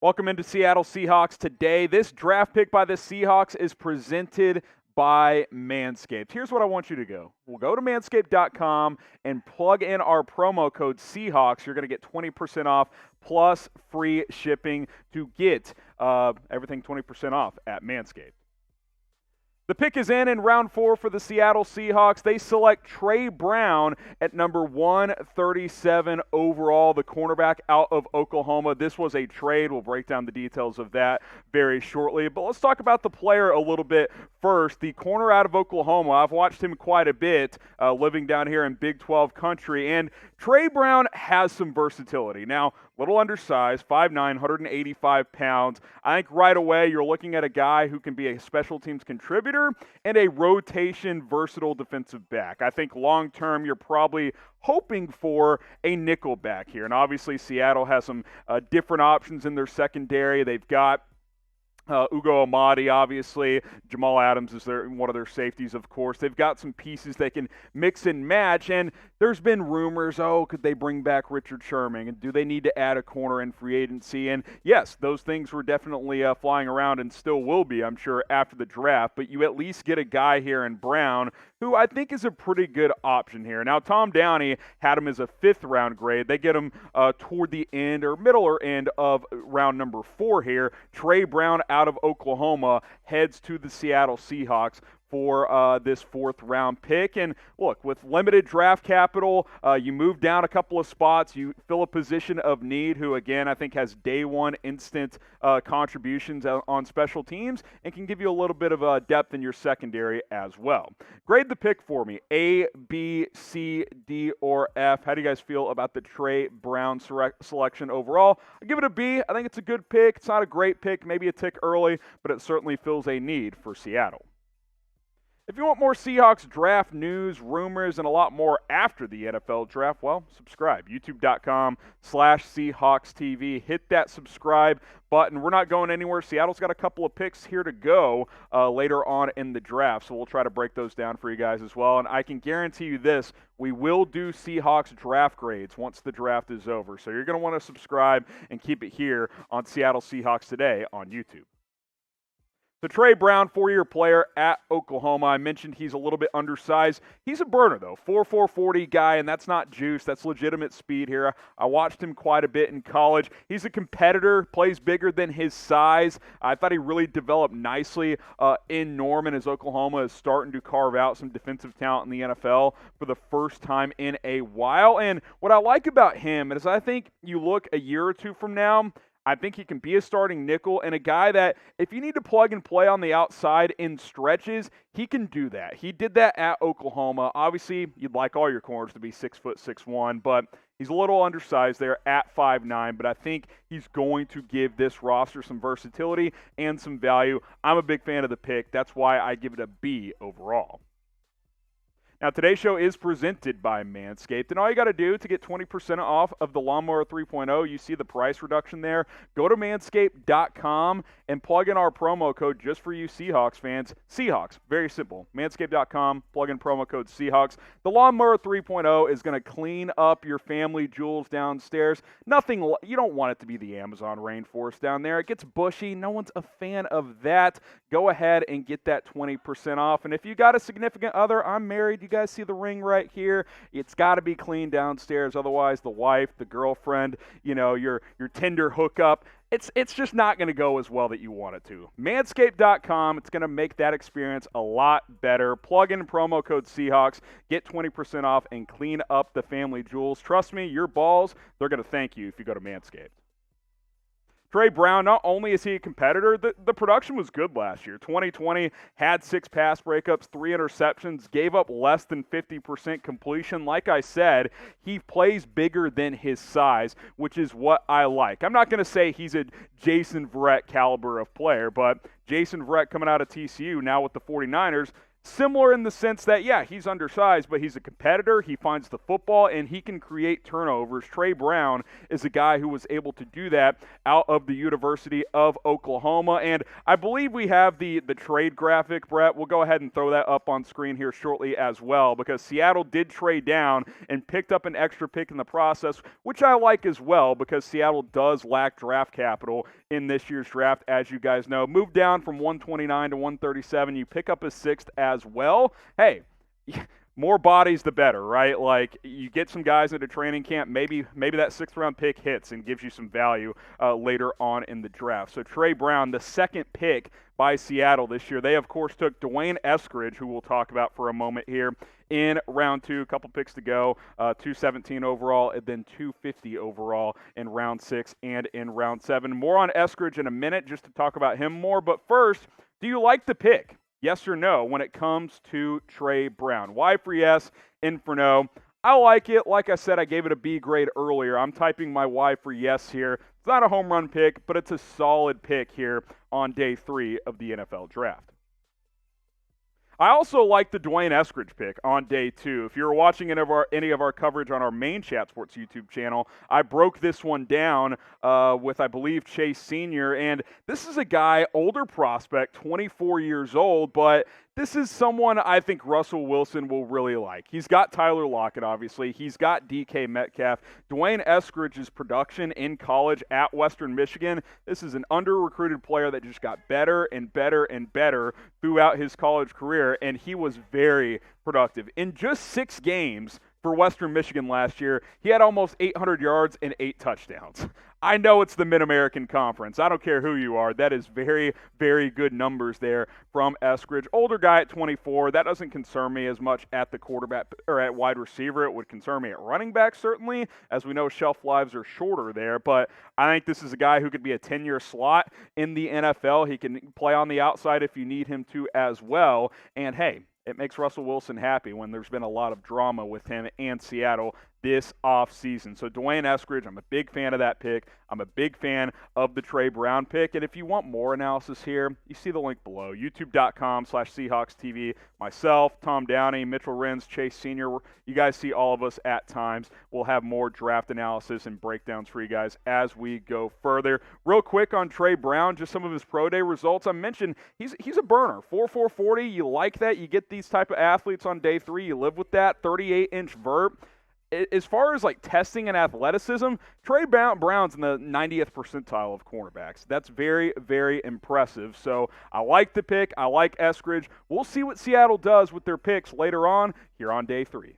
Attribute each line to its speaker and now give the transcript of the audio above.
Speaker 1: Welcome into Seattle Seahawks today. This draft pick by the Seahawks is presented by Manscaped. Here's what I want you to go. We'll go to manscaped.com and plug in our promo code Seahawks. You're going to get 20% off plus free shipping to get everything 20% off at Manscaped. The pick is in round 4 for the Seattle Seahawks. They select Tre Brown at number 137 overall, the cornerback out of Oklahoma. This was a trade. We'll break down the details of that very shortly. But let's talk about the player a little bit first. The corner out of Oklahoma, I've watched him quite a bit living down here in Big 12 country. And Tre Brown has some versatility. Now, little undersized, 5'9", 185 pounds. I think right away you're looking at a guy who can be a special teams contributor and a rotation versatile defensive back. I think long-term you're probably hoping for a nickel back here. And obviously Seattle has some different options in their secondary. They've got Ugo Amadi, obviously. Jamal Adams is one of their safeties, of course. They've got some pieces they can mix and match, and there's been rumors, could they bring back Richard Sherman? And do they need to add a corner in free agency? And yes, those things were definitely flying around and still will be, I'm sure, after the draft. But you at least get a guy here in Brown who I think is a pretty good option here. Now, Tom Downey had him as a 5th-round grade. They get him toward the end or middle or end of round number 4 here. Tre Brown out of Oklahoma heads to the Seattle Seahawks for this 4th-round pick. And look, with limited draft capital, you move down a couple of spots. You fill a position of need who, again, I think has day one instant contributions on special teams and can give you a little bit of depth in your secondary as well. Grade the pick for me. A, B, C, D, or F. How do you guys feel about the Tre Brown selection overall? I give it a B. I think it's a good pick. It's not a great pick, maybe a tick early, but it certainly fills a need for Seattle. If you want more Seahawks draft news, rumors, and a lot more after the NFL draft, well, subscribe. YouTube.com/SeahawksTV. Hit that subscribe button. We're not going anywhere. Seattle's got a couple of picks here to go later on in the draft, so we'll try to break those down for you guys as well. And I can guarantee you this, we will do Seahawks draft grades once the draft is over. So you're going to want to subscribe and keep it here on Seattle Seahawks Today on YouTube. So Tre Brown, 4-year player at Oklahoma. I mentioned he's a little bit undersized. He's a burner, though. 4'4", 40 guy, and that's not juice. That's legitimate speed here. I watched him quite a bit in college. He's a competitor, plays bigger than his size. I thought he really developed nicely in Norman as Oklahoma is starting to carve out some defensive talent in the NFL for the first time in a while. And what I like about him is I think you look a year or two from now, I think he can be a starting nickel and a guy that if you need to plug and play on the outside in stretches, he can do that. He did that at Oklahoma. Obviously, you'd like all your corners to be 6', 6'1", but he's a little undersized there at 5'9", but I think he's going to give this roster some versatility and some value. I'm a big fan of the pick. That's why I give it a B overall. Now, today's show is presented by Manscaped, and all you got to do to get 20% off of the Lawnmower 3.0, you see the price reduction there, go to manscaped.com and plug in our promo code just for you Seahawks fans, Seahawks, very simple, manscaped.com, plug in promo code Seahawks. The Lawnmower 3.0 is going to clean up your family jewels downstairs. You don't want it to be the Amazon rainforest down there. It gets bushy. No one's a fan of that. Go ahead and get that 20% off, and if you got a significant other, I'm married, you guys see the ring right here. It's got to be clean downstairs. Otherwise, the wife, the girlfriend, your Tinder hookup, it's just not going to go as well that you want it to. Manscaped.com, it's going to make that experience a lot better. Plug in promo code Seahawks, get 20% off, and clean up the family jewels. Trust me, your balls, they're going to thank you if you go to Manscaped. Tre Brown, not only is he a competitor, the production was good last year. 2020 had 6 pass breakups, 3 interceptions, gave up less than 50% completion. Like I said, he plays bigger than his size, which is what I like. I'm not going to say he's a Jason Verrett caliber of player, but Jason Verrett coming out of TCU now with the 49ers, Similar in the sense that, yeah, he's undersized, but he's a competitor. He finds the football, and he can create turnovers. Tre Brown is a guy who was able to do that out of the University of Oklahoma. And I believe we have the trade graphic, Brett. We'll go ahead and throw that up on screen here shortly as well, because Seattle did trade down and picked up an extra pick in the process, which I like as well, because Seattle does lack draft capital in this year's draft, as you guys know. Moved down from 129 to 137. You pick up a sixth as well. Hey, more bodies the better, right? Like, you get some guys into training camp, maybe that sixth-round pick hits and gives you some value later on in the draft. So Tre Brown, the second pick by Seattle this year. They, of course, took D'Wayne Eskridge, who we'll talk about for a moment here, in round 2. A couple picks to go, 217 overall, and then 250 overall in round 6 and in round 7. More on Eskridge in a minute, just to talk about him more. But first, do you like the pick? Yes or no when it comes to Tre Brown? Y for yes, N for no. I like it. Like I said, I gave it a B grade earlier. I'm typing my Y for yes here. It's not a home run pick, but it's a solid pick here on day 3 of the NFL draft. I also like the D'Wayne Eskridge pick on day 2. If you're watching any of our coverage on our main Chat Sports YouTube channel, I broke this one down with, I believe, Chase Sr. And this is a guy, older prospect, 24 years old, but this is someone I think Russell Wilson will really like. He's got Tyler Lockett, obviously. He's got DK Metcalf. D'Wayne Eskridge's production in college at Western Michigan, this is an under-recruited player that just got better and better and better throughout his college career, and he was very productive. In just 6 games for Western Michigan last year, he had almost 800 yards and 8 touchdowns. I know it's the Mid-American Conference. I don't care who you are. That is very, very good numbers there from Eskridge. Older guy at 24. That doesn't concern me as much at the quarterback or at wide receiver. It would concern me at running back, certainly. As we know, shelf lives are shorter there. But I think this is a guy who could be a 10-year slot in the NFL. He can play on the outside if you need him to as well. And, hey, it makes Russell Wilson happy when there's been a lot of drama with him and Seattle this offseason. So D'Wayne Eskridge, I'm a big fan of that pick. I'm a big fan of the Tre Brown pick. And if you want more analysis here, you see the link below, youtube.com/Seahawks TV. Myself, Tom Downey, Mitchell Renz, Chase Sr., you guys see all of us at times. We'll have more draft analysis and breakdowns for you guys as we go further. Real quick on Tre Brown, just some of his pro day results. I mentioned he's a burner, 4.440. You like that. You get these type of athletes on day 3. You live with that. 38-inch vert. As far as like testing and athleticism, Tre Brown's in the 90th percentile of cornerbacks. That's very, very impressive. So I like the pick. I like Eskridge. We'll see what Seattle does with their picks later on here on day 3.